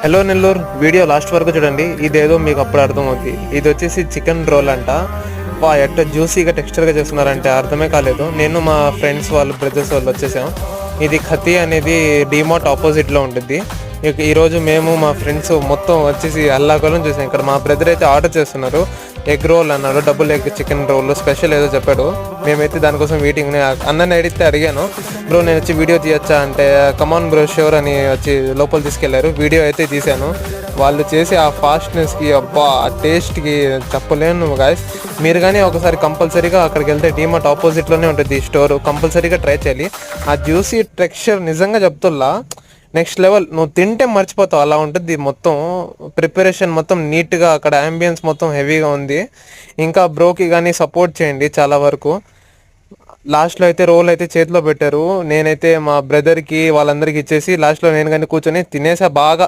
Hello Nellore video last వరకు చూడండి. ఇదేదో మీకు అప్పుడు అర్థమవుతుంది. ఇది వచ్చేసి చికెన్ రోల్ అంట. ఎట్ట జ్యూసీగా టెక్స్చర్గా చేస్తున్నారంటే అర్థమే కాలేదు. నేను మా ఫ్రెండ్స్ వాళ్ళు బ్రదర్స్ వాళ్ళు వచ్చేసాం. ఇది ఖతీ అనేది డిమార్ట్ ఆపోజిట్లో ఉంటుంది. ఈరోజు మేము మా ఫ్రెండ్స్ మొత్తం వచ్చేసి అల్లాగలం చూసాం. ఇక్కడ మా బ్రదర్ అయితే ఆర్డర్ చేస్తున్నారు. ఎగ్ రోల్ అన్నాడు, double egg chicken roll special ఏదో చెప్పాడు. మేమైతే దానికోసం వెయిటింగ్. అన్నని అడిగాను, బ్రో నేను వచ్చి వీడియో తీయచ్చా అంటే కమాన్ బ్రో షూర్ అని వచ్చి లోపల తీసుకెళ్లారు. వీడియో అయితే తీశాను. వాళ్ళు చేసే ఆ ఫాస్ట్నెస్కి ఆ టేస్ట్కి చెప్పలేను గాయస్. మీరు కానీ ఒకసారి కంపల్సరీగా అక్కడికి వెళ్తే డిమార్ట్ ఆపోజిట్లోనే ఉంటుంది ఈ స్టోర్. కంపల్సరీగా ట్రై చేయాలి. ఆ జ్యూసీ టెక్స్చర్ నిజంగా చెప్తుల్లా నెక్స్ట్ లెవెల్. నువ్వు తింటే మర్చిపోతావు అలా ఉంటుంది. మొత్తం ప్రిపరేషన్ మొత్తం నీట్గా, అక్కడ అంబియన్స్ మొత్తం హెవీగా ఉంది. ఇంకా బ్రోకి కానీ సపోర్ట్ చేయండి. చాలా వరకు లాస్ట్లో అయితే రోల్ అయితే చేతిలో పెట్టారు. నేనైతే మా బ్రదర్కి వాళ్ళందరికీ ఇచ్చేసి లాస్ట్లో నేను కానీ కూర్చొని తినేసా బాగా.